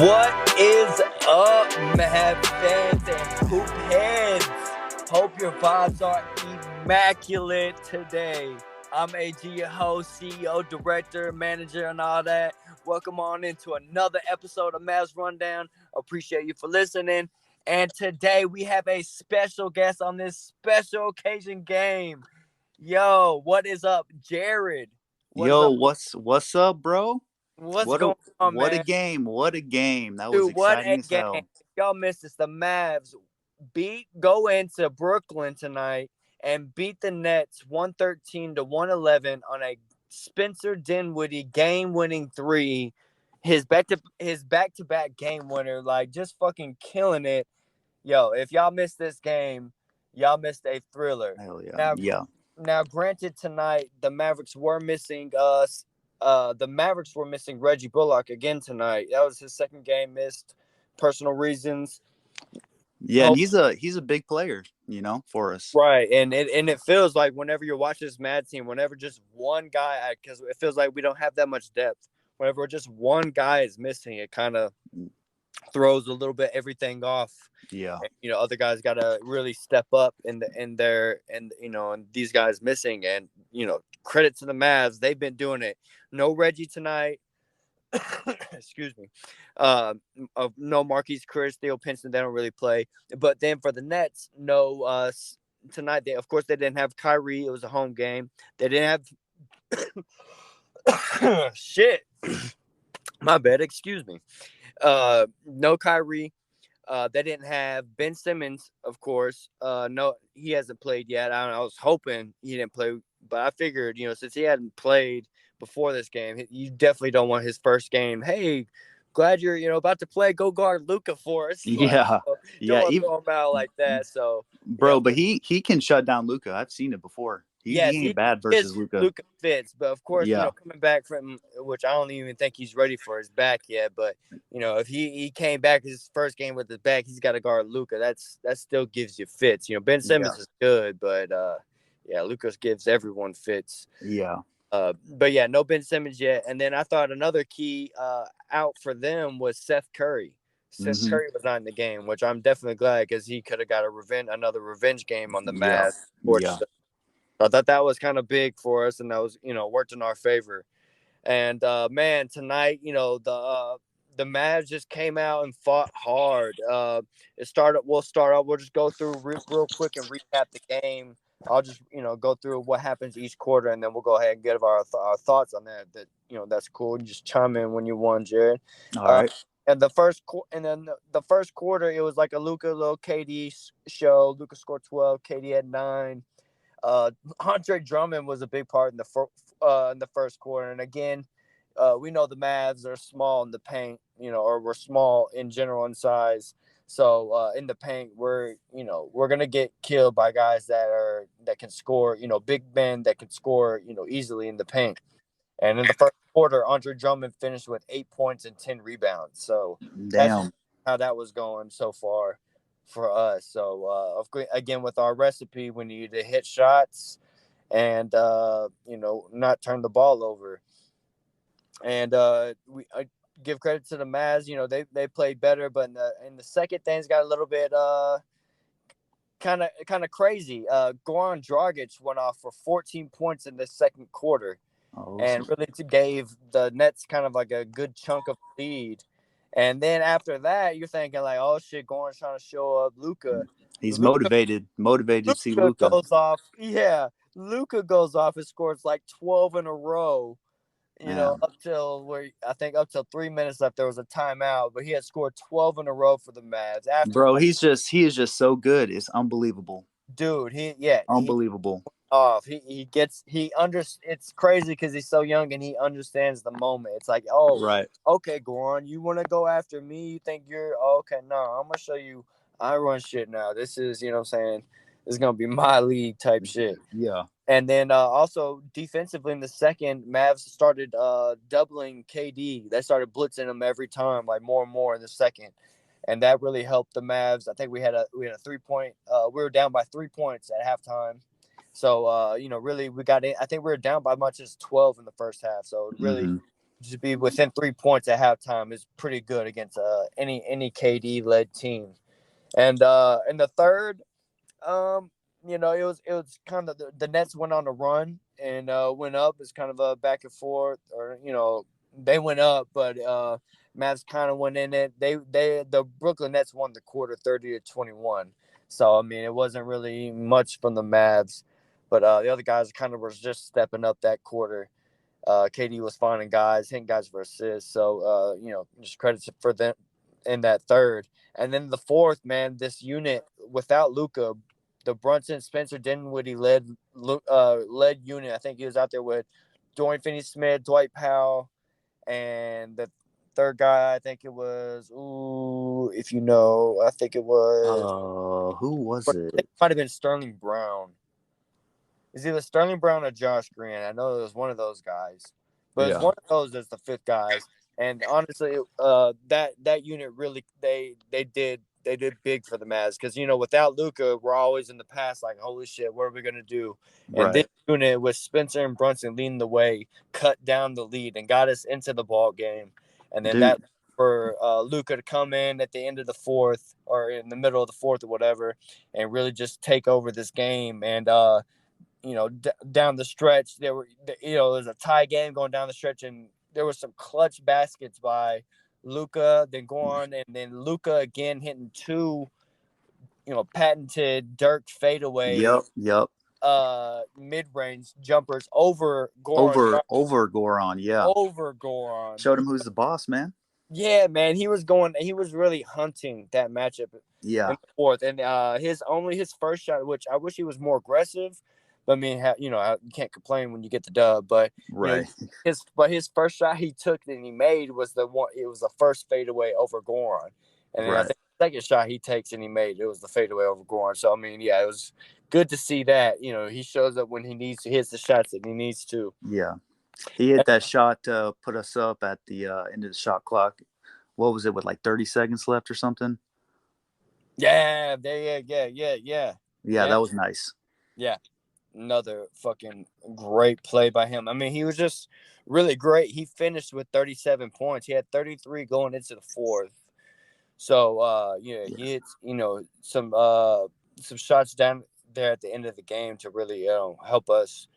What is up, Mavs fans and hoop heads? Hope your vibes are immaculate today. I'm AG, your host, CEO, director, manager, and all that. Welcome on into another episode of Mavs Rundown. Appreciate you for listening. And today we have a special guest on this special occasion game. Yo, what is up, Jared? What's up, bro? What's going on, what man? a game. What a game. That was Dude, what exciting a as game. hell. Y'all missed this. The Mavs go into Brooklyn tonight and beat the Nets 113 to 111 on a Spencer Dinwiddie game-winning three. His back-to-back game winner, like just fucking killing it. Yo, if y'all missed this game, y'all missed a thriller. Hell yeah. Now, granted, tonight the Mavericks were missing Reggie Bullock again tonight. That was his second game missed, personal reasons. Yeah, and he's a big player, for us. Right, and it feels like whenever you're watching this Mad team, whenever just one guy, because it feels like we don't have that much depth. Whenever just one guy is missing, it kind of throws a little bit everything off. Yeah. And, other guys got to really step up and these guys missing, and credit to the Mavs, they've been doing it. No Reggie tonight. Excuse me. No Marquise Chris, Theo Pinson, they don't really play. But then for the Nets, no tonight they didn't have Kyrie. It was a home game. They didn't have shit. My bad, excuse me. No Kyrie. They didn't have Ben Simmons, of course. No, he hasn't played yet. I was hoping he didn't play, but I figured, since he hadn't played before this game, you definitely don't want his first game. Hey, glad you're about to play. Go guard Luka for us. Yeah, don't want to throw him out like that. So, bro, but he can shut down Luka. I've seen it before. He ain't bad versus Luka. Luka fits, but of course, coming back from which I don't even think he's ready for his back yet. But if he came back his first game with his back, he's got to guard Luka. That still gives you fits. Ben Simmons is good, but Luka gives everyone fits. Yeah. But no Ben Simmons yet. And then I thought another key out for them was Seth Curry. Seth Curry was not in the game, which I'm definitely glad because he could have got another revenge game on the Mavs. Yeah. I thought that was kind of big for us, and that was, worked in our favor. And, man, tonight, the Mavs just came out and fought hard. We'll just go through real quick and recap the game. I'll just, go through what happens each quarter, and then we'll go ahead and give our thoughts on that. That's cool. You just chime in when you want, Jared. All right. And the first quarter, it was like a little KD show. Luka scored 12. KD had 9. Andre Drummond was a big part in the first quarter, and again, we know the Mavs are small in the paint, or we're small in general in size. So in the paint, we're gonna get killed by guys that can score, big men that can score, easily in the paint. And in the first quarter, Andre Drummond finished with 8 points and 10 rebounds. So that's how that was going so far for us. So again, with our recipe, we need to hit shots and not turn the ball over. And I give credit to the Mavs. They played better, but in the second, things got a little bit kind of crazy. Goran Dragic went off for 14 points in the second quarter, and really gave the Nets kind of like a good chunk of lead. And then after that, you're thinking like, oh shit, Goran's trying to show up. Luka, he's motivated to see Luka. Goes off. Yeah, Luka goes off and scores like 12 in a row. Up till 3 minutes left, there was a timeout, but he had scored 12 in a row for the Mavs. Bro, he is just so good. It's unbelievable. Dude, unbelievable. It's crazy because he's so young and he understands the moment. It's like, right. Okay, Goran, you want to go after me? You think okay? No, I'm gonna show you. I run shit now. This is, what I'm saying, this is gonna be my league type shit. Yeah. And then also defensively in the second, Mavs started doubling KD. They started blitzing him every time, like more and more in the second, and that really helped the Mavs. I think we had a 3-point. We were down by 3 points at halftime, so really we got in. I think we were down by much as 12 in the first half. So really, to be within 3 points at halftime is pretty good against any KD led team. And in the third, it was kind of the Nets went on a run and went up. It's kind of a back and forth, or they went up, but Mavs kind of went in it. The Brooklyn Nets won the quarter 30-21. So I mean, it wasn't really much from the Mavs, but the other guys kind of was just stepping up that quarter. KD was finding guys, hitting guys for assists. So just credits for them in that third. And then the fourth, man, this unit without Luka, the Brunson Spencer Dinwiddie led unit. I think he was out there with Dorian Finney-Smith, Dwight Powell, and the third guy. I think it was I think it was. Who was I it? think it might have been Sterling Brown. Is either Sterling Brown or Josh Green. I know it was one of those guys, but it's one of those that's the fifth guys. And honestly, that unit really they did big for the Mavs because without Luka, we're always in the past like, holy shit, what are we gonna do? And this unit with Spencer and Brunson leading the way, cut down the lead and got us into the ball game. And then that for Luka to come in at the end of the fourth or in the middle of the fourth or whatever, and really just take over this game. And down the stretch, there was a tie game going down the stretch, and there was some clutch baskets by Luka, then Goran, and then Luka again hitting two, patented Dirk fadeaway, mid-range jumpers over Goran. Over Goran, yeah. Over Goran. Showed him who's the boss, man. Yeah, man, he was really hunting that matchup in the fourth, and his first shot, which I wish he was more aggressive. But I mean, you can't complain when you get the dub. But his first shot he took and he made was the one. It was the first fadeaway over Goran, and then I think the second shot he takes and he made it was the fadeaway over Goran. So I mean, yeah, it was good to see that. He shows up when he needs to, hits the shots that he needs to. Yeah, he hit that shot to put us up at the end of the shot clock. What was it with like 30 seconds left or something? Yeah. Yeah, that was nice. Yeah. Another fucking great play by him. I mean, he was just really great. He finished with 37 points. He had 33 going into the fourth. So, he hits, some shots down there at the end of the game to really help us,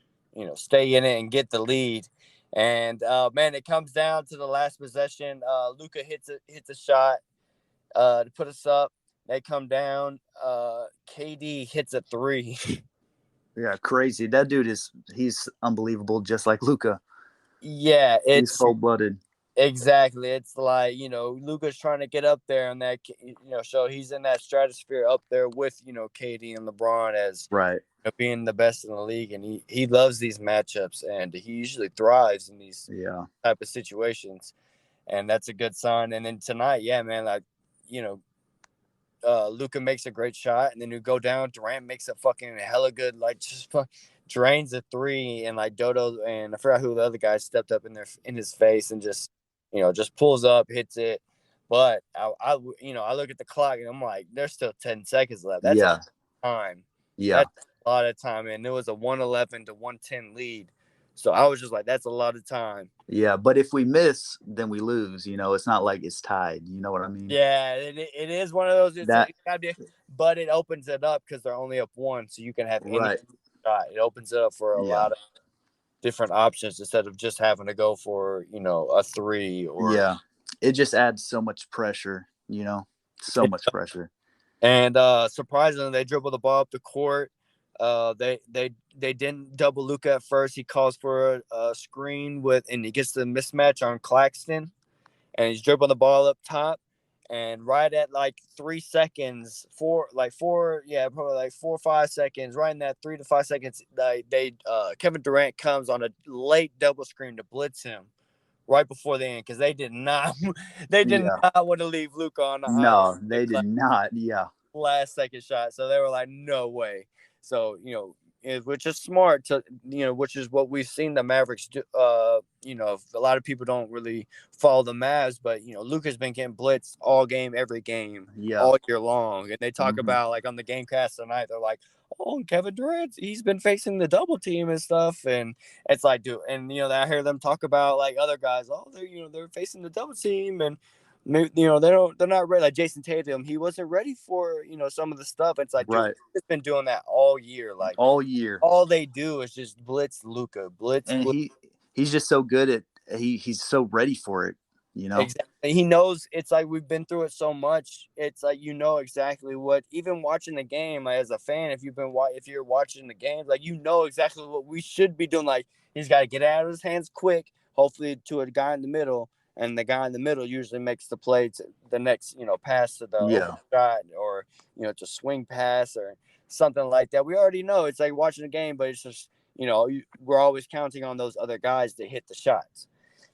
stay in it and get the lead. And man, it comes down to the last possession. Luka hits a shot to put us up. They come down. KD hits a three. Yeah, crazy. That dude he's unbelievable, just like Luka. Yeah, he's cold-blooded. Exactly. It's like, Luka's trying to get up there and that, so he's in that stratosphere up there with, KD and LeBron as being the best in the league. And he loves these matchups and he usually thrives in these type of situations. And that's a good sign. And then tonight, yeah, man, like, Luka makes a great shot, and then you go down. Durant makes a fucking hella good, like just drains a three, and like Dodo and I forgot who the other guy stepped up in his face and just pulls up, hits it. But I look at the clock and I'm like, there's still 10 seconds left. That's a lot of time. Yeah, that's a lot of time, and it was a 111 to 110 lead. So I was just like, that's a lot of time. Yeah, but if we miss, then we lose. It's not like it's tied. You know what I mean? Yeah, it is one of those. But it opens it up because they're only up one, so you can have any shot. It opens it up for a lot of different options instead of just having to go for a three. Or it just adds so much pressure. So much pressure. And surprisingly, they dribble the ball up the court. They didn't double Luka at first. He calls for a screen and he gets the mismatch on Claxton, and he's dribbling the ball up top. And right at like 3 seconds, probably 4 or 5 seconds, right in that 3 to 5 seconds, Kevin Durant comes on a late double screen to blitz him right before the end because they did not want to leave Luka on the island. No, they did not. Yeah, last second shot. So they were like, no way. So which is smart to which is what we've seen the Mavericks do. A lot of people don't really follow the Mavs, but Luka's been getting blitzed all game, every game, all year long. And they talk about like on the Gamecast tonight, they're like, oh, Kevin Durant, he's been facing the double team and stuff. And it's like, dude, and I hear them talk about like other guys. Oh, they're facing the double team, and they're not ready. Like Jason Tatum, he wasn't ready for some of the stuff. It's like, dude, Right. he's been doing that all year. Like All year. all they do is just blitz Luka, blitz. And he's just so good at he's so ready for it, you know. Exactly. He knows. It's like we've been through it so much. It's like exactly what. Even watching the game, like, as a fan, if you're watching the games, like exactly what we should be doing. Like he's got to get it out of his hands quick, hopefully to a guy in the middle, and the guy in the middle usually makes the play to the next pass to the open shot, or to swing pass or something like that. We already know. It's like watching the game, but it's just we're always counting on those other guys to hit the shots.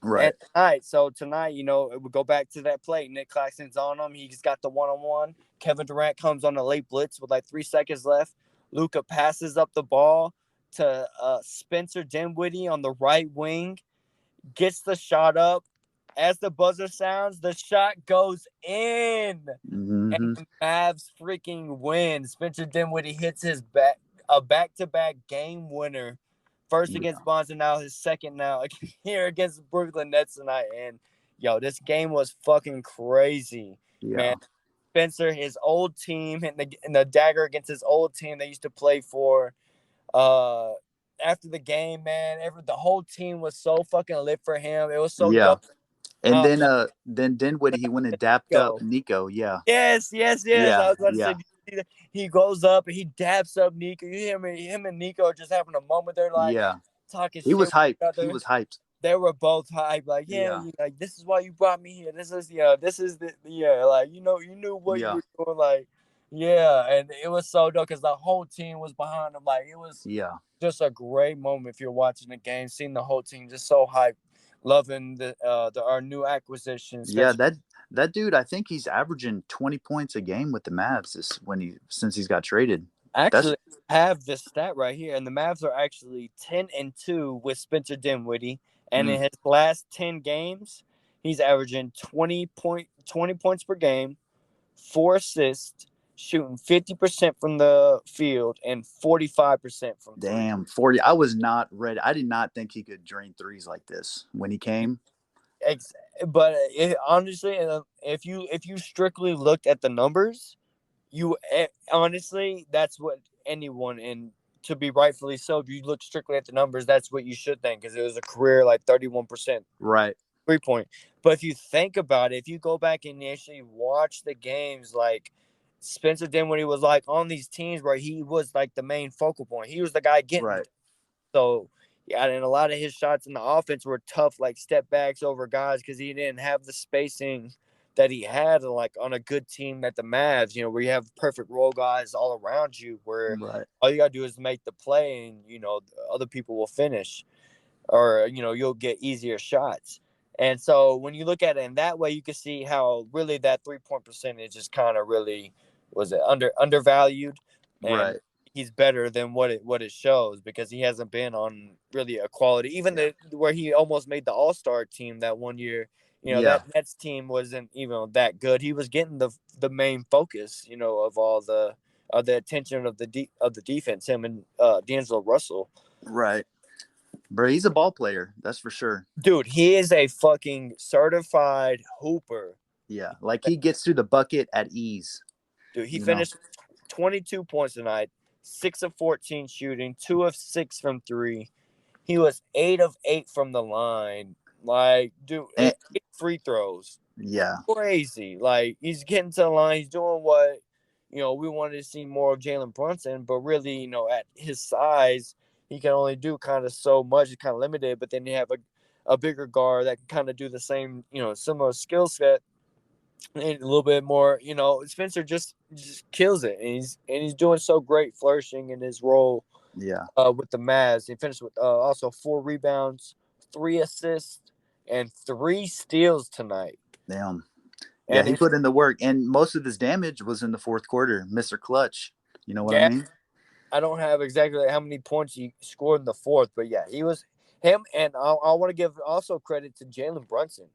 Right. And tonight, we go back to that play. Nick Claxton's on him. He's got the one-on-one. Kevin Durant comes on a late blitz with like 3 seconds left. Luka passes up the ball to Spencer Dinwiddie on the right wing. Gets the shot up. As the buzzer sounds, the shot goes in. Mm-hmm. And the Mavs freaking win. Spencer Dinwiddie hits his back-to-back game winner. First against Bonds, and now his second now here against the Brooklyn Nets tonight. And, this game was fucking crazy, man. Spencer, his old team, hitting the dagger against his old team they used to play for. After the game, man, the whole team was so fucking lit for him. It was so dope. And then Dinwiddie, he went and dapped up Nico. Yeah. Yes. Yeah, I was about to say, he goes up and he daps up Nico. You hear me? Him and Nico are just having a moment. They're like talking shit. He was hyped. He was hyped. They were both hyped. Like, like, this is why you brought me here. This is like, you knew what you were doing. Like, and it was so dope because the whole team was behind him. Like, it was just a great moment if you're watching the game, seeing the whole team just so hyped. Loving our new acquisitions. Yeah, that dude, I think he's averaging 20 points a game with the Mavs since he's got traded. Actually, I have this stat right here, and the Mavs are actually 10-2 with Spencer Dinwiddie, and in his last 10 games, he's averaging 20 points per game, 4 assists, shooting 50% from the field and 45% from three. Damn, 40. I was not ready. I did not think he could drain threes like this when he came. But honestly, if you strictly looked at the numbers, honestly, that's what anyone, and to be rightfully so, if you look strictly at the numbers, that's what you should think, because it was a career like 31%. Right. 3-point. But if you think about it, if you go back and actually watch the games, like Spencer Dinwiddie was like on these teams where he was like the main focal point. He was the guy getting it. So, and a lot of his shots in the offense were tough, like step backs over guys, because he didn't have the spacing that he had like on a good team at the Mavs, where you have perfect role guys all around you, where all you got to do is make the play and, other people will finish, or, you'll get easier shots. And so when you look at it in that way, you can see how really that 3-point percentage is kind of really undervalued, and he's better than what it shows, because he hasn't been on really a quality, even where he almost made the All-Star team that one year. That Nets team wasn't even that good. He was getting the main focus, of all the attention of the defense. Him and D'Angelo Russell. Right. Bro, he's a ball player. That's for sure. Dude, he is a fucking certified hooper. Yeah, like he gets through the bucket at ease. Dude, he finished 22 points tonight, 6 of 14 shooting, 2 of 6 from 3. He was 8 of 8 from the line. Like, dude, 8 free throws. Yeah. Crazy. Like, he's getting to the line. He's doing what, we wanted to see more of Jalen Brunson, but really, at his size, he can only do kind of so much. He's kind of limited, but then you have a bigger guard that can kind of do the same, similar skill set. And a little bit more, Spencer just kills it, and he's doing so great, flourishing in his role. Yeah. With the Mavs, he finished with also 4 rebounds, 3 assists, and 3 steals tonight. Damn. Yeah, he put in the work, and most of his damage was in the fourth quarter. Mr. Clutch, you know what I mean? I don't have exactly how many points he scored in the fourth, but yeah, he was him, and I want to give also credit to Jalen Brunson.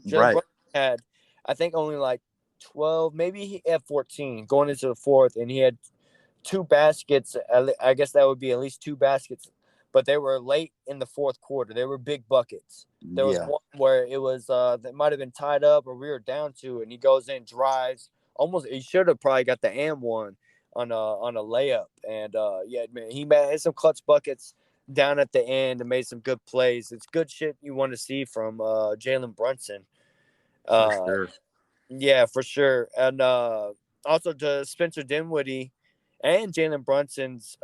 Brunson had, I think, only like 12, maybe he had 14 going into the fourth, and he had 2 baskets. I guess that would be at least 2 baskets, but they were late in the fourth quarter. They were big buckets. There was Yeah. one where it was that might have been tied up or we were down 2, and he goes in, drives. Almost he should have probably got the and one on a layup. And yeah, man, he had some clutch buckets down at the end and made some good plays. It's good shit you want to see from Jalen Brunson. For Uh, sure. yeah, for sure. And also to Spencer Dinwiddie and Jalen Brunson's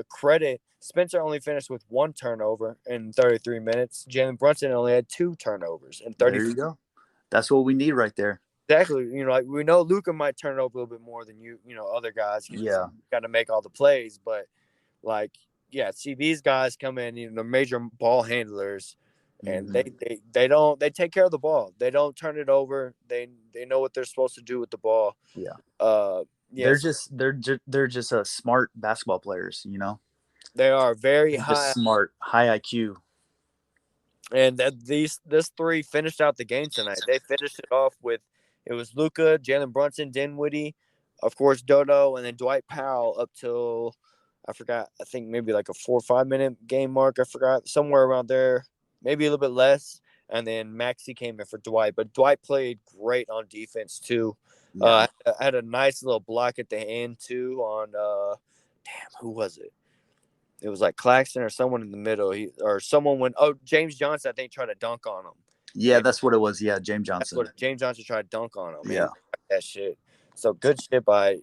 credit, Spencer only finished with 1 turnover in 33 minutes. Jalen Brunson only had 2 turnovers in There 30. you go. That's what we need right there. Exactly. Like we know Luca might turn it over a little bit more than other guys because he's Yeah. got to make all the plays. But like, yeah, see these guys come in, the major ball handlers, and Mhm. they take care of the ball. They don't turn it over. They know what they're supposed to do with the ball. Yeah. Yes, They're just smart basketball players, you know. they are very They're just high, smart, high IQ. and this 3 finished out the game tonight. They finished it off with it was Luca, Jalen Brunson, Dinwiddie, of course Dodo, and then Dwight Powell up till I forgot. I think maybe like a 4 or 5 minute game mark. I forgot somewhere around there, maybe a little bit less. And then Maxi came in for Dwight, but Dwight played great on defense too. Yeah. Had a nice little block at the end too on damn, who was it? It was like Claxton or someone in the middle. Someone went. Oh, James Johnson, I think, tried to dunk on him. Yeah, And that's what it was. Yeah, James that's Johnson. what James Johnson tried to dunk on him, Yeah. man. That shit. So good shit by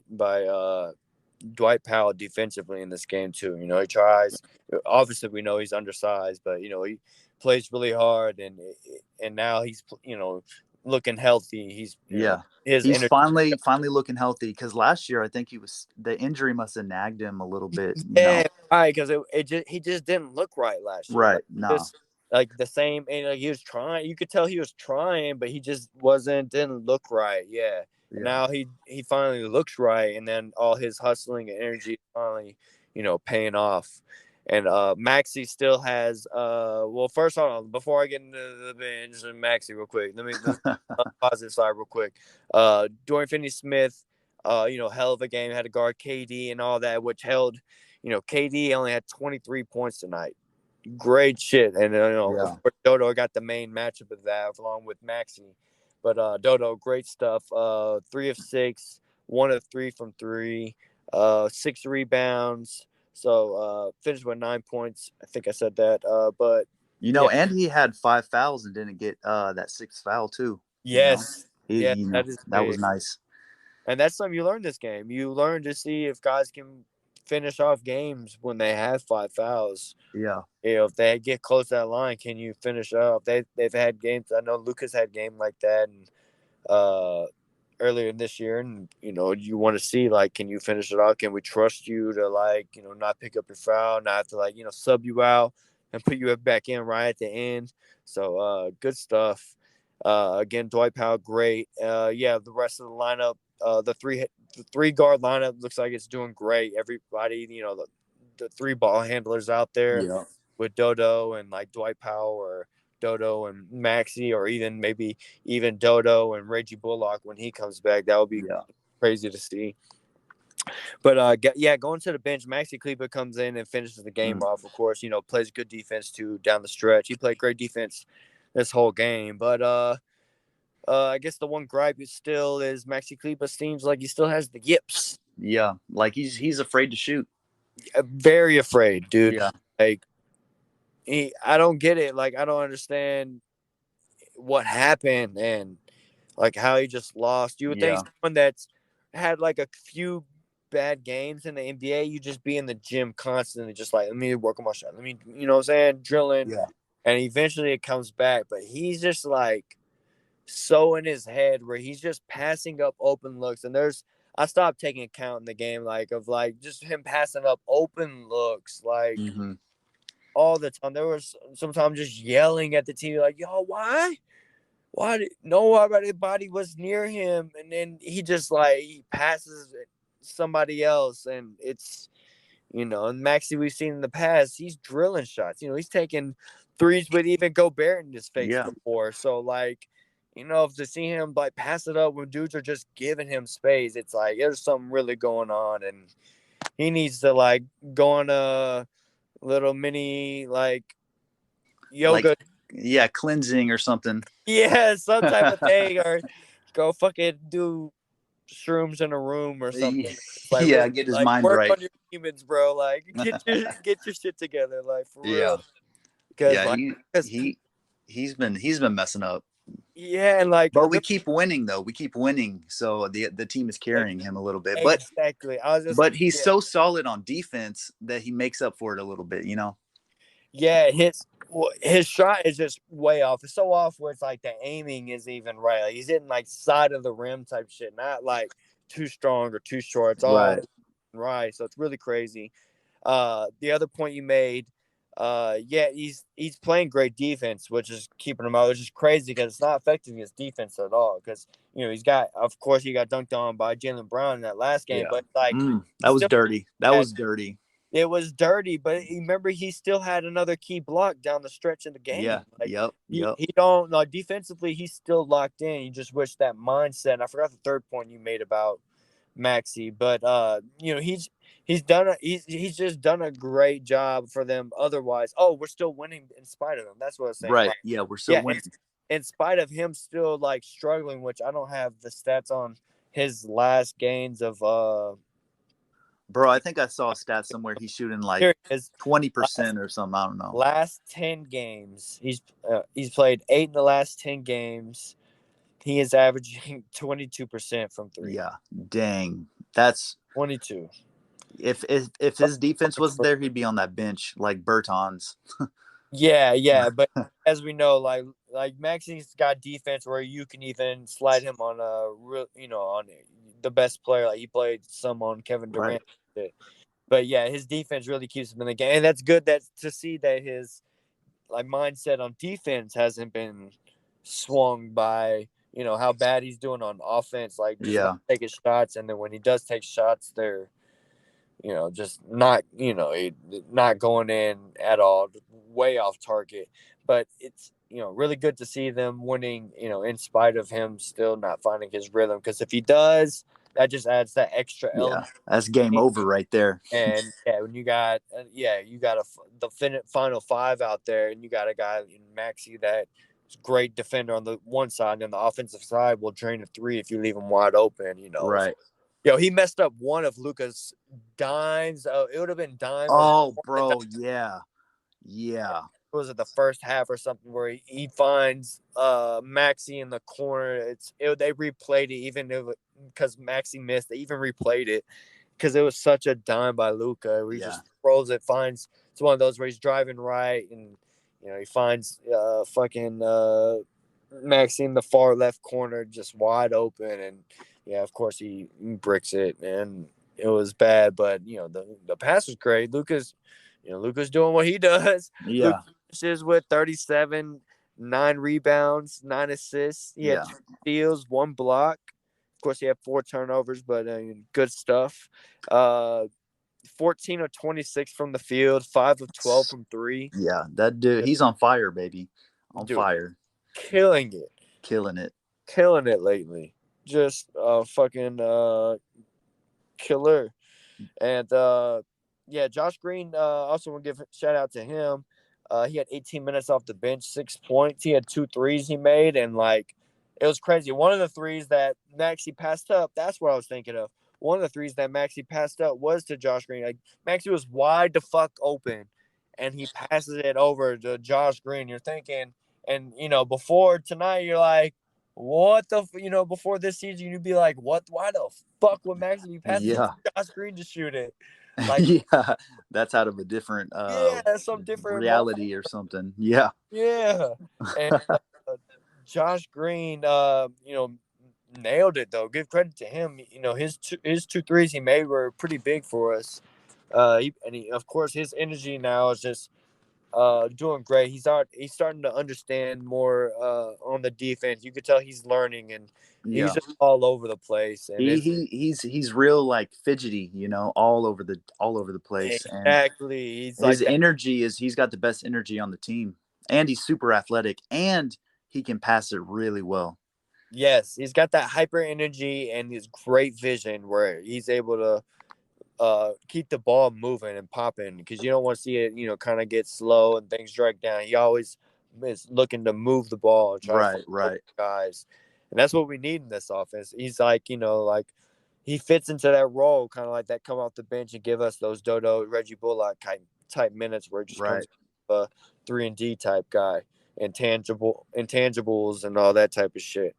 Dwight Powell defensively in this game too. He tries. Obviously, we know he's undersized, but he plays really hard, and now he's looking healthy. He's Yeah. his He's energy. finally looking healthy because last year I think the injury must have nagged him a little bit, you know. Yeah, right. Because he just didn't look right last year. Right. Like Nah. just like the same, and like, he was trying. You could tell he was trying, but he just didn't look right. Yeah. And Yeah. now he finally looks right, and then all his hustling and energy finally, paying off. And Maxi still has well, first hold on before I get into the bench and Maxi real quick. Let's positive side real quick. Dorian Finney-Smith, hell of a game, had to guard KD and all that, which held, KD only had 23 points tonight. Great shit. And, Yeah. of course, Dodo got the main matchup of that along with Maxi. But Dodo, great stuff. 3 of 6, 1 of 3 from 3, 6 rebounds. So finished with 9 points. I think I said that. But yeah, And he had 5 fouls and didn't get that 6th foul too. yes, He yeah, that is that was big. nice. And that's something you learn this game. You learn to see if guys can finish off games when they have 5 fouls. Yeah. If they get close to that line, can you finish up? They've had games. I know Luca's had game like that, and earlier this year, and you want to see like, can you finish it off? Can we trust you to not pick up your foul, not have to sub you out and put you back in right at the end? So good stuff. Again, Dwight Powell, great. Yeah, the rest of the lineup, the three guard lineup looks like it's doing great. Everybody, the 3 ball handlers out there Yeah. with Dodo and like Dwight Powell or Dodo and Maxi, or maybe even Dodo and Reggie Bullock when he comes back. That would be Yeah. crazy to see. But going to the bench, Maxi Kleber comes in and finishes the game off. Of course, plays good defense too down the stretch. He played great defense this whole game. But I guess the one gripe is Maxi Kleber seems like he still has the yips. Yeah. Like he's afraid to shoot. Very afraid, dude. Yeah. Like I don't get it. Like I don't understand what happened and like how he just lost. You would think Yeah. someone that's had like a few bad games in the NBA, you just be in the gym constantly, just like, let me work on my shot. Let me, you know what I'm saying? Drilling. Yeah. And eventually it comes back. But he's just like so in his head where he's just passing up open looks. And I stopped taking account in the game, of just him passing up open looks, Mm-hmm. all the time. There was sometimes just yelling at the TV, like, yo, why? Why did nobody was near him? And then he just he passes somebody else, and it's and Maxi we've seen in the past, he's drilling shots. He's taking threes with even Gobert in his face Yeah. before. So if to see him pass it up when dudes are just giving him space, it's like there's something really going on. And he needs to like go on a little mini like Like, yoga, yeah, cleansing or something. yeah, some type of thing, or go fucking do shrooms in a room or something. It's like Yeah, really get his like mind work right. on your demons, bro. Like get your shit together, like for Yeah. real. Because Yeah, like, cause, he's been messing up. yeah, and like But we keep winning though. We keep winning. So the team is carrying him a little bit. exactly. I was just But he's yeah, so solid on defense that he makes up for it a little bit, you know? yeah. His shot is just way off. It's so off where it's like the aiming is even right. Like he's hitting like side of the rim type shit, not like too strong or too short. It's all Right. right. So it's really crazy. The other point you made, yeah, he's playing great defense, which is keeping him out, which is crazy because it's not affecting his defense at all. Because he's got, of course, he got dunked on by Jalen Brown in that last game, Yeah. but like he That was still dirty. That had, was dirty. it was dirty. But remember, he still had another key block down the stretch in the Yeah. game. Like Yep. Yep. he don't like defensively, he's still locked in. You just wish that mindset. And I forgot the third point you made about Maxi, but he's just done a great job for them. Otherwise, we're still winning in spite of him. That's what I was saying. Right. Like, Yeah, we're still yeah, winning. in spite of him still like struggling, which I don't have the stats on his last games of Bro, I think I saw a stat somewhere he's shooting like here it is. 20% or something. I don't know. Last 10 games, he's played 8 in the last 10 games. He is averaging 22% from 3. Yeah. Dang. That's 22. if his defense was there, he'd be on that bench like Bertans. Yeah, but as we know, like Maxi's got defense where you can even slide him on a real, on the best player. Like he played some on Kevin Right. Durant, but yeah, his defense really keeps him in the game, and that's good. That to see that his like mindset on defense hasn't been swung by how bad he's doing on offense. Like just not Yeah. taking shots, and then when he does take shots, they're just not, not going in at all, way off target. But it's, really good to see them winning, in spite of him still not finding his rhythm. Because if he does, that just adds that extra Yeah. element. That's game over right there. And yeah, when you got, the final five out there, and you got a guy in Maxi that is a great defender on the one side, and then the offensive side will drain a three if you leave him wide open. Right. He messed up one of Luca's dimes. It would have been dime. Oh, bro, yeah. Yeah. Was it the first half or something where he finds Maxi in the corner? They replayed it even because Maxi missed. They even replayed it because it was such a dime by Luca. Where he just throws it, finds it's one of those where he's driving right and he finds fucking Maxi in the far left corner just wide open, and yeah, of course he bricks it, and it was bad, but the pass was great. Luca's doing what he does. Yeah. Luka finishes with 37, 9 rebounds, 9 assists. He had 2 steals, 1 block. Of course, he had 4 turnovers, but good stuff. 14 of 26 from the field, 5 of 12 from 3. Yeah, that dude, he's on fire, baby. On Dude, fire. killing it. Killing it. Killing it lately. Just fucking killer. And yeah, Josh Green, also want to give a shout out to him. He had 18 minutes off the bench, 6 points. He had 2 threes he made, and like it was crazy. One of the threes that Maxi passed up, that's what I was thinking of. One of the threes that Maxi passed up was to Josh Green. Like Maxi was wide the fuck open, and he passes it over to Josh Green. You're thinking, and before tonight, you're like, what the, before this season, you'd be like, what? Why the fuck would Maxi be passing it Yeah. to Josh Green to shoot it? Like, Yeah. That's out of a different some different reality or something. Yeah. Yeah, and Josh Green, nailed it though. Give credit to him. His 2 threes he made were pretty big for us. Of course, his energy now is just doing great. He's starting to understand more on the defense. You could tell he's learning, and he's just all over the place. And he's real like fidgety, all over the place. Exactly. And he's his like energy he's got the best energy on the team, and he's super athletic, and he can pass it really well. Yes, he's got that hyper energy and his great vision where he's able to keep the ball moving and popping because you don't want to see it, kind of get slow and things drag down. He always is looking to move the ball and try to find Right. guys, and that's what we need in this offense. He's like, like he fits into that role, kind of like that. Come off the bench and give us those Dodo Reggie Bullock type minutes where it just comes a 3-and-D type guy, intangibles and all that type of shit.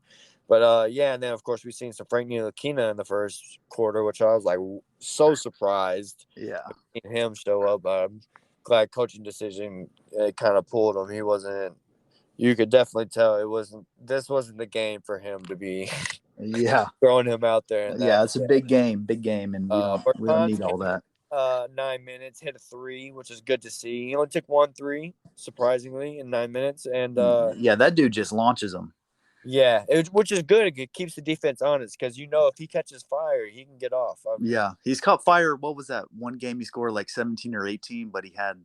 But yeah, and then of course we've seen some Frank Ntilikina in the first quarter, which I was like so surprised. Yeah, seeing him show up. Glad coaching decision kind of pulled him. He wasn't. You could definitely tell it wasn't. This wasn't the game for him to be. Yeah, throwing him out there. And yeah, it's a big game, and we don't need all that. 9 minutes, hit a 3, which is good to see. He only took 1 3, surprisingly, in 9 minutes, and yeah, that dude just launches them. Yeah, which is good. It keeps the defense honest because if he catches fire, he can get off. Yeah, he's caught fire. What was that one game he scored like 17 or 18, but he had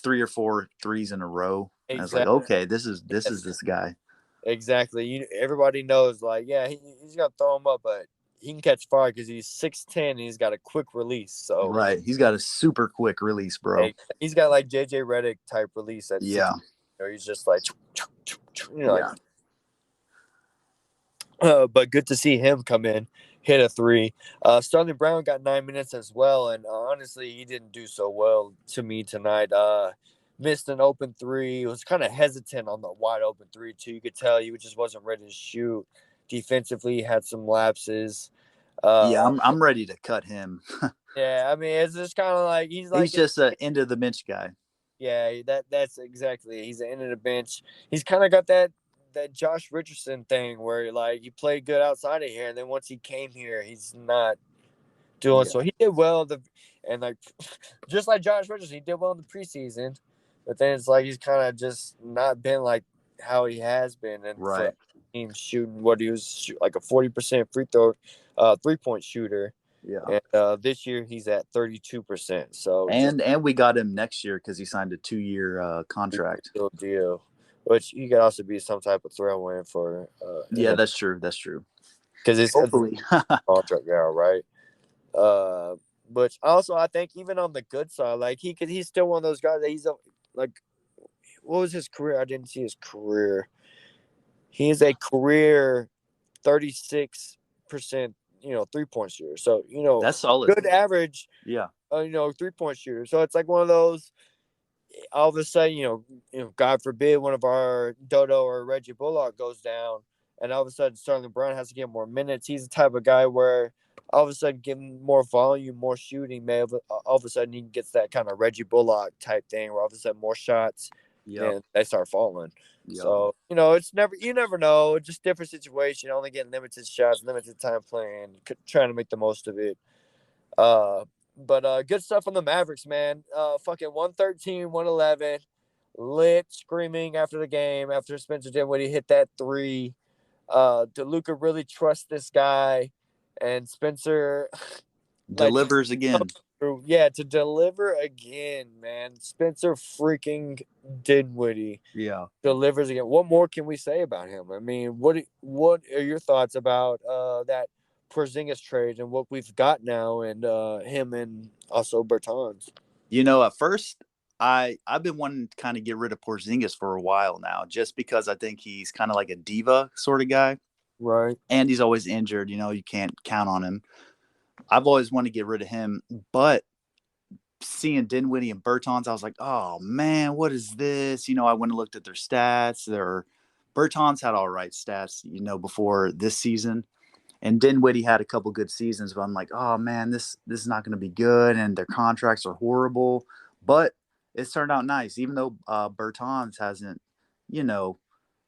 3 or 4 threes in a row. Exactly. I was like, okay, this is this guy. Exactly. Everybody knows, like, yeah, he's gonna throw him up, but he can catch fire because he's 6'10" and he's got a quick release. So right, he's got a super quick release, bro. He's got like JJ Redick type release. Yeah, he's just like, yeah. But good to see him come in, hit a 3. Sterling Brown got 9 minutes as well, and honestly, he didn't do so well to me tonight. Missed an open 3. He was kind of hesitant on the wide open 3 too. You could tell he just wasn't ready to shoot. Defensively, he had some lapses. Yeah, I'm ready to cut him. Yeah, I mean, it's just kind of like he's just an end of the bench guy. Yeah, that's exactly. He's an end of the bench. He's kind of got that Josh Richardson thing where like he played good outside of here, and then once he came here, he's not doing so. He did well and like just like Josh Richardson, he did well in the preseason, but then it's like he's kind of just not been like how he has been, and right. Team shooting what he was like a 40% free throw, 3-point shooter. Yeah, and this year he's at 32%. So and we got him next year because he signed a 2-year contract. Deal. Which he could also be some type of throw-in for. Yeah, that's true. Because it's hopefully contract now, right? But also I think even on the good side, like he's still one of those guys that he's like, what was his career? I didn't see his career. He is a career 36%, 3-point shooter. So that's solid. Good average. Yeah. 3-point shooter. So it's like one of those. All of a sudden, God forbid one of our Dodo or Reggie Bullock goes down, and all of a sudden Sterling Brown has to get more minutes. He's the type of guy where all of a sudden getting more volume, more shooting, all of a sudden he gets that kind of Reggie Bullock type thing where all of a sudden more shots and they start falling. Yep. So, it's you never know. It's just different situation. Only getting limited shots, limited time playing, trying to make the most of it. But good stuff on the Mavericks, man. Fucking 113, 111. Lit, screaming after the game, after Spencer Dinwiddie hit that 3. Did Luca really trust this guy? And Spencer delivers again. Yeah, to deliver again, man. Spencer freaking Dinwiddie. Yeah. Delivers again. What more can we say about him? I mean, what are your thoughts about that Porzingis trade and what we've got now, and him and also Bertans? At first I've been wanting to kind of get rid of Porzingis for a while now, just because I think he's kind of like a diva sort of guy. Right. And he's always injured. You can't count on him. I've always wanted to get rid of him, but seeing Dinwiddie and Bertans, I was like, oh man, what is this? I went and looked at their stats. Bertans had all right stats, before this season. And Dinwiddie had a couple good seasons, but I'm like, oh man, this is not going to be good, and their contracts are horrible. But it's turned out nice, even though Bertans hasn't,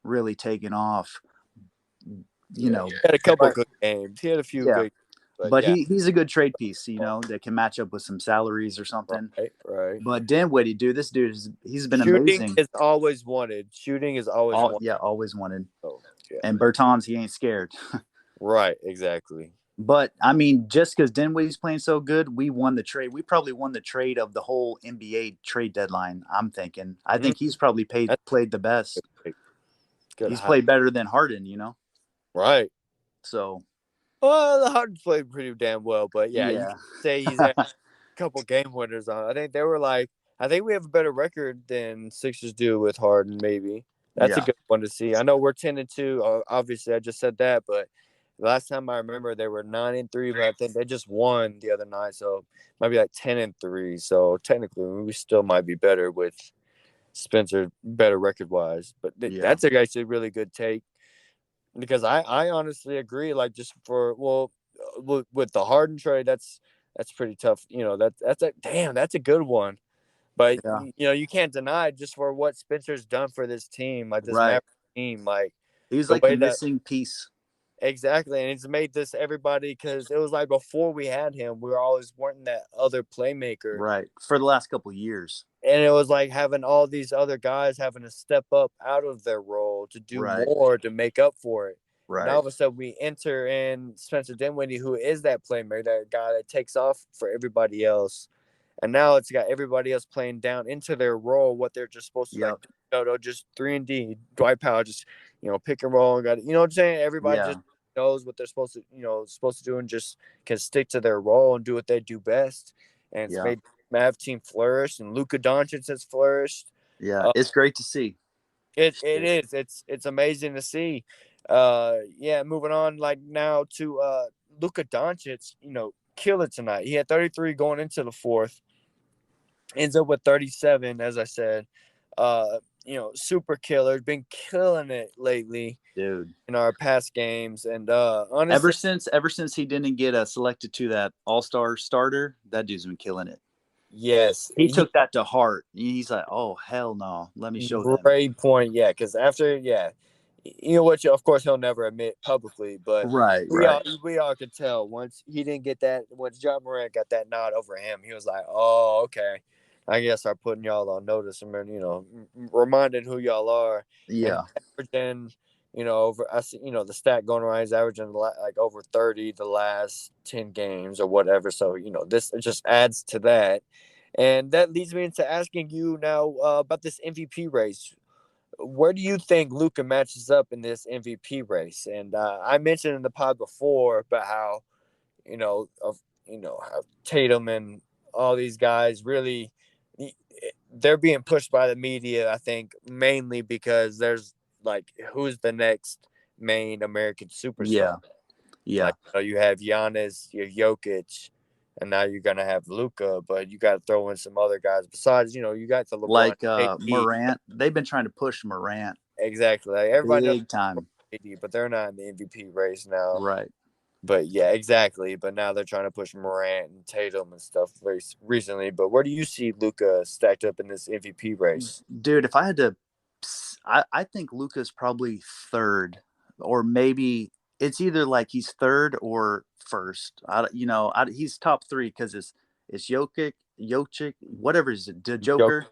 really taken off. He had a couple good games. He had a few good. But he's a good trade piece, that can match up with some salaries or something. Right. But Dinwiddie, dude, this dude he's been amazing. Shooting is always wanted. Shooting is always wanted. Yeah, always wanted. Oh, yeah. And Bertans, he ain't scared. Right, exactly. But I mean, just because Dinwiddie's playing so good, we won the trade. We probably won the trade of the whole NBA trade deadline. I'm thinking. I think he's probably played the best. He's played better than Harden, Right. So. Well, the Harden played pretty damn well, but yeah, you Yeah. can say he's had a couple game winners on. I think they were like, I think we have a better record than Sixers do with Harden. Maybe that's a Yeah. good one to see. I know we're 10-2. Obviously, I just said that, but last time I remember they were 9-3, but I think they just won the other night, so might be like 10-3. So technically, we still might be better with Spencer, better record wise. But Yeah. that's actually a really good take because I honestly agree. Like just for with the Harden trade, that's pretty tough. You know that's a damn that's a good one. But Yeah. you know you can't deny just for what Spencer's done for this team, like this Right. Mavericks team, like He was the like the way that missing piece. exactly, and it's made this everybody because it was like before we had him, we were always wanting that other playmaker, Right. For the last couple of years. and it was like having all these other guys having to step up out of their role to do Right. more to make up for it. And all Right. of a sudden, we enter in Spencer Dinwiddie, who is that playmaker, that guy that takes off for everybody else. And now it's got everybody else playing down into their role, what they're just supposed to like. Yep. No, just 3-and-D, Dwight Powell, just pick and roll and got you know what I'm saying. Everybody Yeah. just knows what they're supposed to do and just can stick to their role and do what they do best. And it's Yeah. made Mav team flourish, and Luca Doncic has flourished. Yeah. It's great to see. It is. It's amazing to see. Yeah, moving on like now to Luca Doncic, kill it tonight. He had 33 going into the fourth. Ends up with 37, as I said. Super killer. Been killing it lately Dude. in our past games. And Ever honestly, since he didn't get selected to that All-Star starter, that dude's been killing it. yes, He took that to heart. He's like, "Oh hell no, let me show them." great point. Yeah, because after you know what? Of course, he'll never admit publicly, but Right, we all right. we all could tell once he didn't get that. Once John Morant got that nod over him, he was like, "Oh, okay, I guess I'm putting y'all on notice and reminding who y'all are." And Yeah, averaging, over I see, the stat going around, he's averaging like over 30 the last 10 games or whatever. So this just adds to that. And that leads me into asking you now about this MVP race. Where do you think Luka matches up in this MVP race? And I mentioned in the pod before about how how Tatum and all these guys really they're being pushed by the media. I think mainly because there's like who's the next main American superstar? yeah, yeah. Like you have Giannis, you have Jokic, and now you're gonna have Luca, but you got to throw in some other guys besides. You got the LeBron, Like AD. Morant, they've been trying to push Morant Exactly. Like, everybody knows big time. AD, but they're not in the MVP race now. Right, But yeah, exactly. But now they're trying to push Morant and Tatum and stuff recently. But where do you see Luca stacked up in this MVP race? dude. If I had to, I think Luka's probably third, or maybe it's either like he's third or first. He's top three because it's Jokic, whatever is it, the Joker. Joker.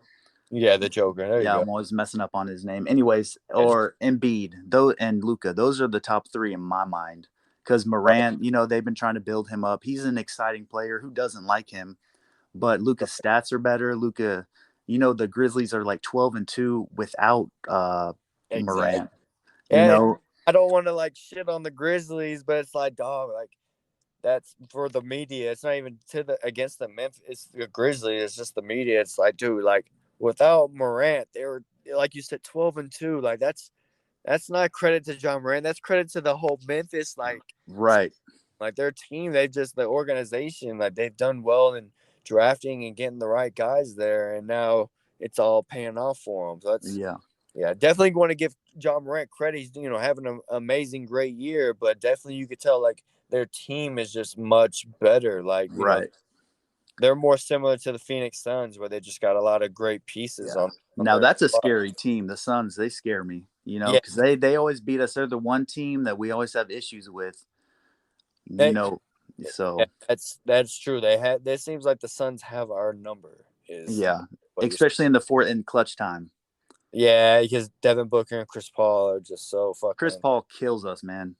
Yeah, the Joker. There you Yeah, go. I'm always messing up on his name. Anyways, or Embiid, though, and Luca. Those are the top three in my mind. Because Right. Morant, they've been trying to build him up. He's an exciting player. Who doesn't like him? But Luca's stats are better. Luca, the Grizzlies are like 12-2 without Exactly. Morant. You And know, I don't want to like shit on the Grizzlies, but it's like, dog, like that's for the media. It's not even against the Memphis. It's the Grizzlies. It's just the media. It's like, dude, like without Morant, they were like you said, 12-2. Like that's not credit to John Morant. That's credit to the whole Memphis right? like their team. They've just the organization. Like they've done well in drafting and getting the right guys there, and now it's all paying off for them. So that's Yeah, yeah, definitely want to give John Morant credit. He's having an amazing, great year, but definitely you could tell like their team is just much better. Like right. they're more similar to the Phoenix Suns, where they just got a lot of great pieces Yeah. on Now their that's a squad. scary team. The Suns, they scare me. Yeah, Because they always beat us. They're the one team that we always have issues with. You they, know, yeah, so that's true. They had. It seems like the Suns have our number. Is yeah, what you're saying. especially in the fourth in clutch time. Yeah, because Devin Booker and Chris Paul are just so Chris fucking. Paul kills us, man.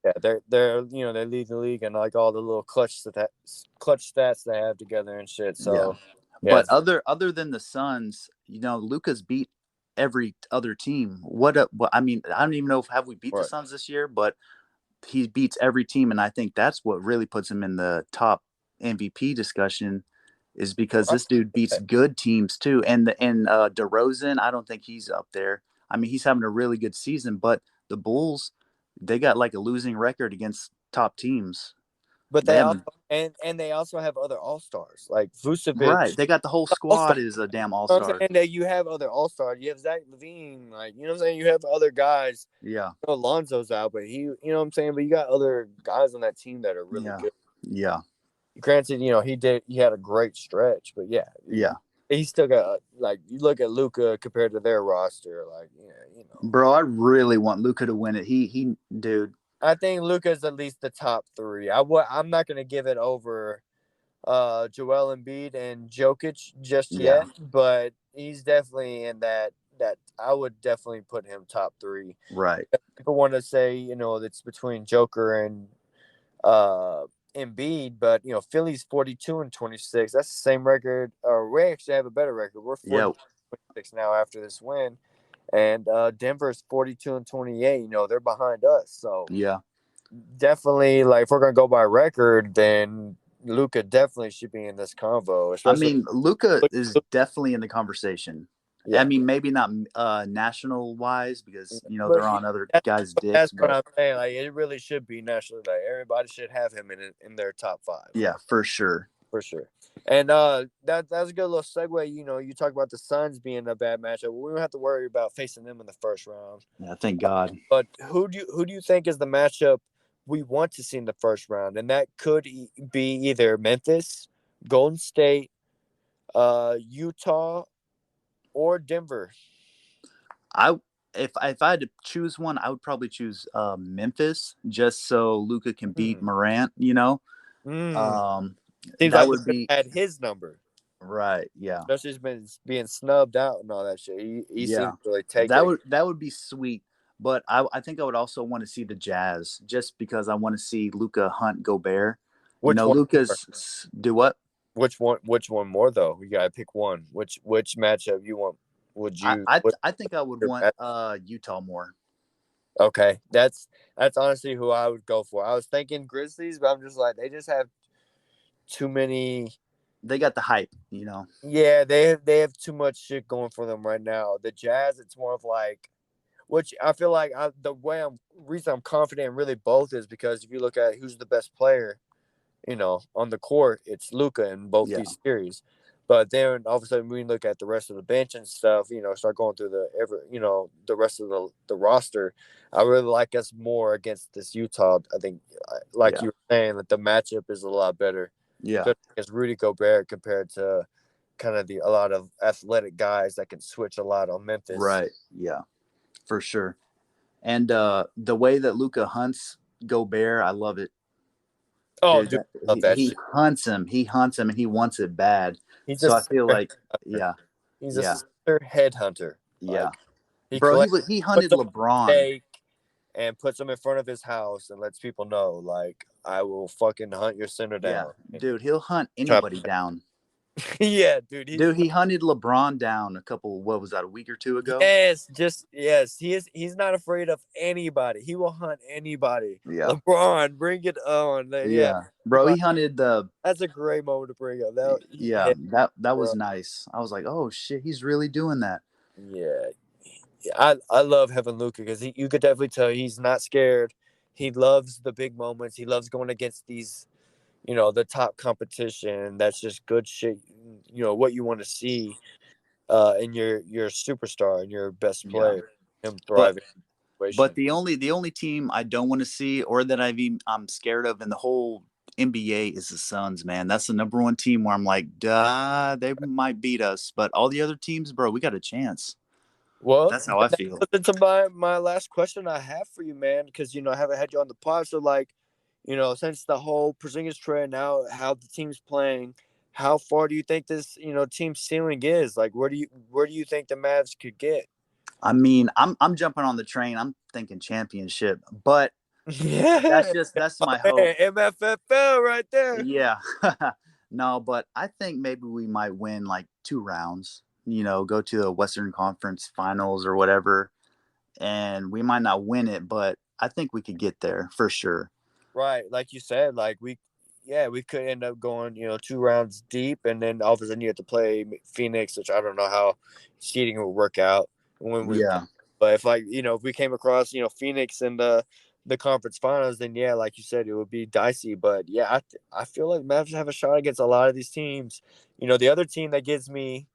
Yeah, they're they lead the league and like all the little clutch stats they have together and shit. Yeah, So yeah, but other than the Suns, Luca's beat every other team. What I mean, I don't even know if have we beat the right. Suns this year, but he beats every team, and I think that's what really puts him in the top MVP discussion, is because this dude beats good teams too. And DeRozan, I don't think he's up there. I mean, he's having a really good season, but the Bulls, they got like a losing record against top teams. But They they also haven't and they also have other all stars like Vucevic. right. They got the whole All star. squad is a damn all You know what I'm star. saying? That you have other all stars. You have Zach LaVine, like you know what I'm saying. You have other guys. Yeah, You know, Lonzo's out, but you know what I'm saying. But you got other guys on that team that are really yeah, good. yeah, Granted, you know he had a great stretch, but yeah, yeah. he still got like you look at Luca compared to their roster, like yeah, you know. Bro, I really want Luka to win it. Dude. I think Luca's at least the top three. I'm not gonna give it over Joel Embiid and Jokic just Yeah, yet, but he's definitely in that I would definitely put him top three. right. People want to say, you know, it's between Joker and uh Embiid, but you know, Philly's 42-26. That's the same record. We actually have a better record. We're Yeah, 42-26 now after this win. And Denver's 42-28. You know, they're behind us. So yeah. definitely, like, if we're gonna go by record, then Luca definitely should be in this convo, I especially. mean, Luka is definitely in the conversation. I Yeah, mean, maybe not national wise because but they're on other that's, guys' dicks, that's what but I'm saying. Like, it really should be nationally. Like, everybody should have him in their top five. yeah, for sure. For sure. And that's a good little segue. You know, you talk about the Suns being a bad matchup. We don't have to worry about facing them in the first round. Yeah, thank God. But who do you think is the matchup we want to see in the first round? And that could be either Memphis, Golden State, Utah, or Denver. I if I had to choose one, I would probably choose Memphis just so Luka can beat Hmm. Morant. Mm. Um, Seems that like would Luka be had his number. right. Yeah, Especially he's been being snubbed out and all that shit. He yeah. seems to really take it. That would be sweet. But I think I would also want to see the Jazz just because I want to see Luka hunt Gobert. Which one? Luka's do what? Which one? Which one more though? You gotta pick one. Which matchup you want? Would you? I think I would want Utah more. Okay, that's honestly who I would go for. I was thinking Grizzlies, but I'm just like they just have too many. They got the hype, Yeah, they have too much shit going for them right now. The Jazz, it's more of like, which I feel like the reason I'm confident in really both is because if you look at who's the best player, you know, on the court, it's Luca in both Yeah. these series. But then all of a sudden we look at the rest of the bench and stuff, you know, start going through the rest of the roster. I really like us more against this Utah. I think, like Yeah. you were saying, that the matchup is a lot better. Yeah. Especially against Rudy Gobert compared to kind of a lot of athletic guys that can switch a lot on Memphis. Right. Yeah, for sure. And the way that Luka hunts Gobert, I love it. Oh, Dude, dude, I love that he shit. hunts him. He hunts him, and he wants it bad. He's So a I feel like, headhunter. yeah, He's a yeah, headhunter. yeah. Like he Bro, collects, he puts hunted them on a LeBron. stake and puts them in front of his house and lets people know, like, I will fucking hunt your center Yeah, down. dude, he'll hunt Try- anybody down. yeah, dude. Dude, he hunted LeBron down a week or two ago? Yes. He's not afraid of anybody. He will hunt anybody. Yeah. LeBron, bring it on. Yeah. Bro, he hunted the That's a great moment to bring up. that was nice. I was like, oh shit, he's really doing that. Yeah. I love having Luka because you could definitely tell he's not scared. He loves the big moments. He loves going against these, you know, the top competition. That's just good shit. You know what you want to see in your superstar and your best Yeah. player, him But thriving. the only team I don't want to see or that I'm scared of in the whole NBA is the Suns, man. That's the number one team where I'm like, duh, they might beat us. But all the other teams, bro, we got a chance. Well, That's how I feel. Into my last question I have for you, man, because you know I haven't had you on the pod, so like, you know, since the whole Porzingis trade now, how the team's playing, how far do you think this team ceiling is? Like, where do you think the Mavs could get? I mean, I'm jumping on the train. I'm thinking championship, but Yeah, that's my hope. MFFL right there. Yeah. No, but I think maybe we might win like 2 rounds, go to the Western Conference Finals or whatever. And we might not win it, but I think we could get there for sure. Right, like you said, like we could end up going, 2 rounds deep, and then all of a sudden you have to play Phoenix, which I don't know how seeding will work out when we. Yeah. But if if we came across Phoenix in the conference finals, then yeah, like you said, it would be dicey. But yeah, I feel like Mavs have a shot against a lot of these teams. The other team that gives me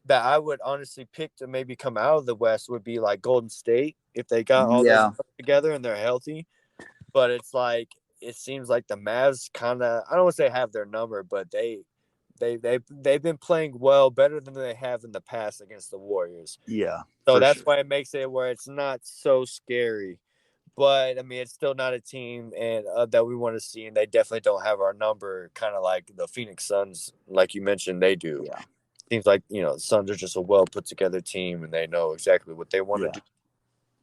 that I would honestly pick to maybe come out of the West would be like Golden State if they got all their Yeah. stuff together and they're healthy. But it's like it seems like the Mavs kind of, I don't want to say have their number, but they've been playing well, better than they have in the past against the Warriors. Yeah. So For that's sure. why it makes it where it's not so scary. But I mean, it's still not a team and that we want to see, and they definitely don't have our number. Kind of like the Phoenix Suns, like you mentioned, they do. Yeah. Seems like the Suns are just a well put together team, and they know exactly what they want to Yeah. do,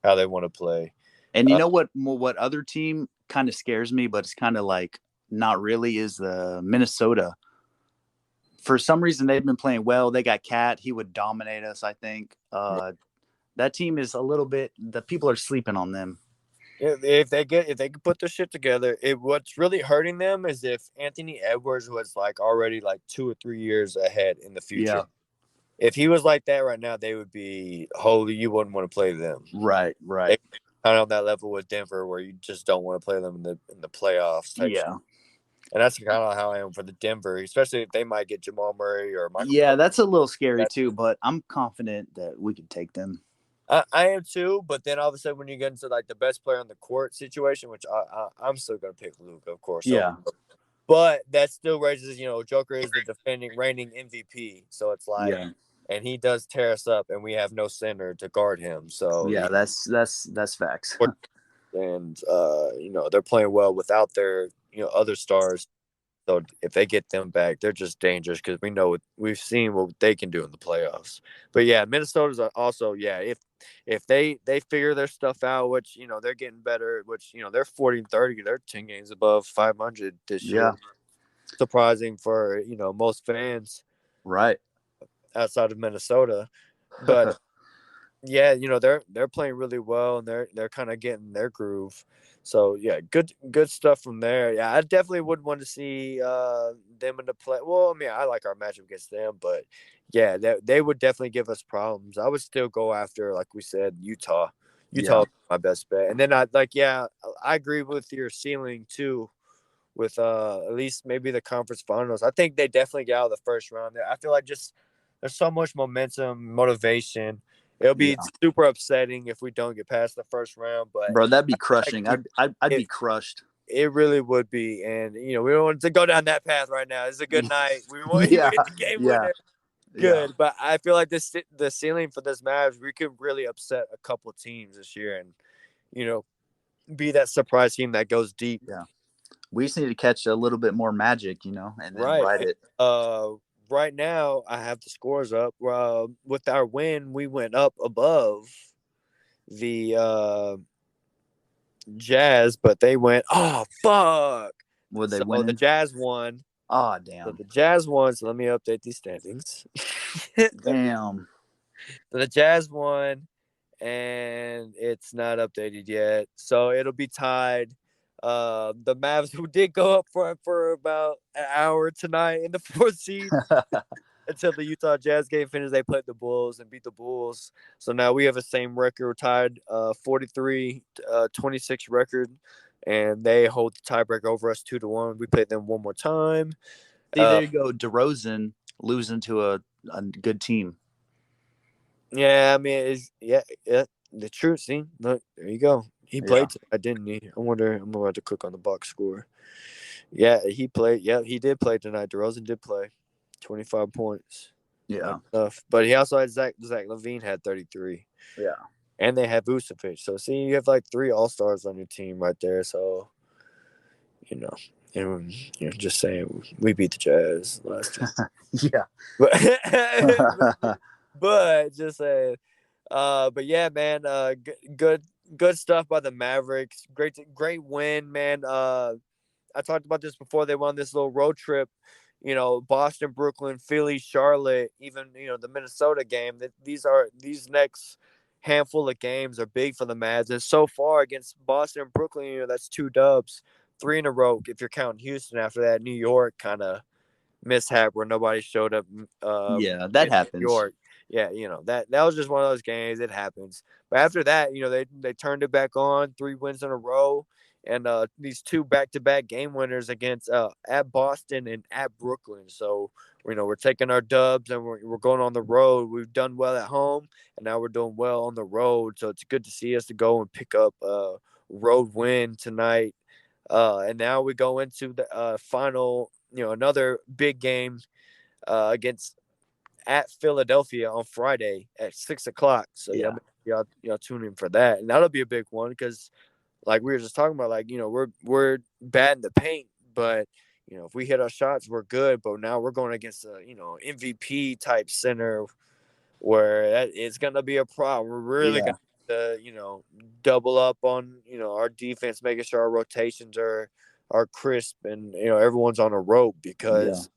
how they want to play. And you know what other team kind of scares me, but it's kind of like not really, is the Minnesota. For some reason, they've been playing well. They got Cat. He would dominate us, I think. That team is a little bit, the people are sleeping on them. If they can put their shit together, what's really hurting them is if Anthony Edwards was like already like 2 or 3 years ahead in the future. Yeah. If he was like that right now, they would be holy. You wouldn't want to play them. Right. They kind of on that level with Denver, where you just don't want to play them in the playoffs. Type shit. And that's kind of how I am for the Denver, especially if they might get Jamal Murray or Michael. Yeah, that's a little scary too, but I'm confident that we can take them. I am too, but then all of a sudden when you get into like the best player on the court situation, which I'm still gonna pick Luka, of course. Yeah. But that still raises, Joker is the defending reigning MVP, so it's like, and he does tear us up, and we have no center to guard him. So yeah, that's facts. And they're playing well without their other stars. So if they get them back, they're just dangerous because we've seen what they can do in the playoffs. But yeah, Minnesota's also if they figure their stuff out, which they're getting better, which they're 40-30, they're 10 games above 500 this year. Surprising for most fans, right, outside of Minnesota, but yeah, they're playing really well and they're kind of getting their groove. So yeah, good stuff from there. Yeah, I definitely would want to see them in the play. Well, I mean, I like our matchup against them, but yeah, they would definitely give us problems. I would still go after, like we said, Utah. Utah is my best bet. And then I agree with your ceiling too, with at least maybe the conference finals. I think they definitely get out of the first round. I feel like just there's so much momentum, motivation. It'll be super upsetting if we don't get past the first round, but bro, that'd be crushing. I'd be crushed. It really would be, and we don't want to go down that path right now. It's a good night. We want to hit the game winner. Good, but I feel like the ceiling for this Mavs, we could really upset a couple teams this year, and be that surprise team that goes deep. Yeah, we just need to catch a little bit more magic, and then ride it. Right now, I have the scores up. With our win, we went up above the Jazz, but they went, oh, fuck. Would they win? The Jazz won. Oh, damn. So the Jazz won. So let me update these standings. Damn. So the Jazz won, and it's not updated yet. So it'll be tied. The Mavs, who did go up for about an hour tonight in the 4th seed until the Utah Jazz game finished, they played the Bulls and beat the Bulls. So now we have the same record. We're tied 43-26 record, and they hold the tiebreaker over us 2-1. We played them one more time. See, there you go. DeRozan losing to a good team. Yeah, I mean, the truth. See, look, there you go. He played tonight, didn't he? I wonder. I'm about to click on the box score. Yeah, he played. Yeah, he did play tonight. DeRozan did play. 25 points. Yeah. But he also had Zach LaVine had 33. Yeah. And they have Vucevic. So, see, you have like 3 All-Stars on your team right there. So, and just saying, we beat the Jazz last time. Yeah. But just saying. But yeah, man, good stuff by the Mavericks. Great win, man. I talked about this before. They won this little road trip. Boston, Brooklyn, Philly, Charlotte, even the Minnesota game. These next handful of games are big for the Mavs. And so far against Boston and Brooklyn, that's 2 dubs, 3 in a row. If you're counting Houston after that, New York kind of mishap where nobody showed up Yeah, that in New happens. York. Yeah, that was just one of those games. It happens. But after that, they turned it back on, 3 wins in a row, and these 2 back-to-back game winners against at Boston and at Brooklyn. So we're taking our dubs and we're going on the road. We've done well at home, and now we're doing well on the road. So it's good to see us to go and pick up a road win tonight. And now we go into the final, another big game against at Philadelphia on Friday at 6 o'clock. So Yeah. y'all tune in for that, and that'll be a big one because, like we were just talking about, like we're bad in the paint, but if we hit our shots, we're good. But now we're going against a MVP type center where it's gonna be a problem. We're really Yeah. gonna double up on our defense, making sure our rotations are crisp and everyone's on a rope Yeah. because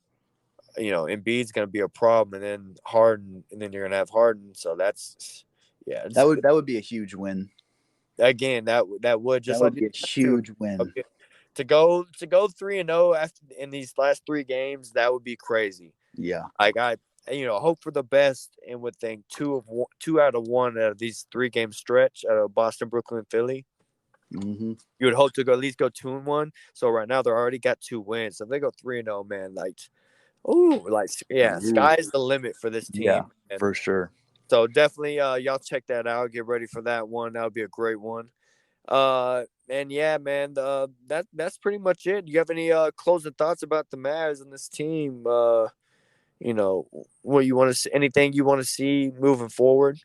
Embiid's gonna be a problem, and then Harden, and then you're gonna have Harden. So that's That would be a huge win. again that would just That like would be a two huge win. to go 3-0 after in these last 3 games. That would be crazy. Yeah. Like I hope for the best and would think 2 out of 1 out of these 3-game stretch out of Boston, Brooklyn, Philly. Mm-hmm. You would hope to at least go 2-1. So right now they're already got 2 wins. So if they go 3-0, man, sky's the limit for this Yeah, team. And for sure. so definitely y'all check that out. Get ready for that one. That would be a great one. And yeah, man, that's pretty much it. Do you have any closing thoughts about the Mavs and this team? What you want to see, anything you want to see moving forward?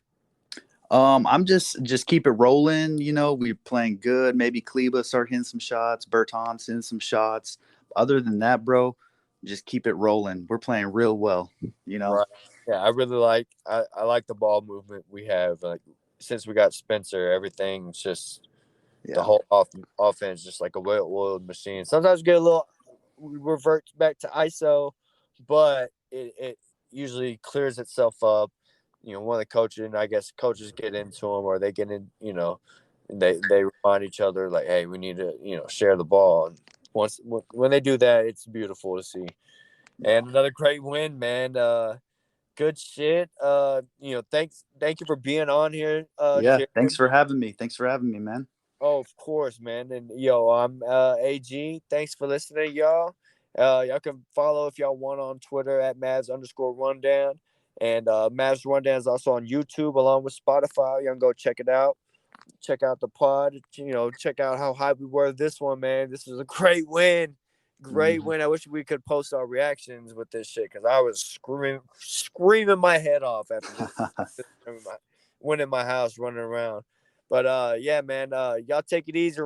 I'm just keep it rolling. We're playing good. Maybe Kleba start hitting some shots. Bertans hitting some shots. Other than that, bro, just keep it rolling. We're playing real well. Right. Yeah, I really I like the ball movement we have. Like since we got Spencer, everything's just the Yeah. whole offense just like a well-oiled machine. Sometimes we revert back to ISO, but it usually clears itself up. One of the coaches, and I guess coaches get into them, or they get in. They remind each other like, hey, we need to share the ball. And when they do that, it's beautiful to see. And another great win, man. Good shit. Thank you for being on here, Yeah. Thanks Jared. for having me. Man. Oh, of course, man. And I'm AG. Thanks for listening, y'all. Y'all can follow if y'all want on Twitter at Mavs_Rundown. And Mavs Rundown is also on YouTube along with Spotify. Y'all can go check it out. Check out the pod. Check out how high we were this one, man. This is a great win. Great Mm-hmm. win. I wish we could post our reactions with this shit because I was screaming my head off after this winning my house, running around. But yeah, man, y'all take it easy.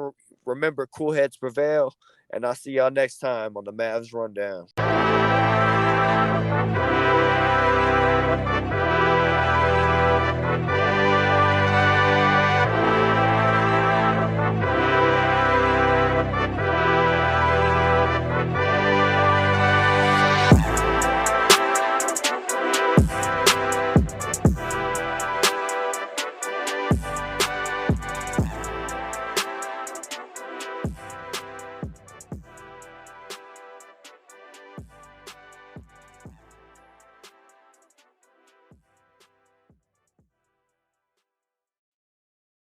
Remember, cool heads prevail. And I'll see y'all next time on the Mavs Rundown.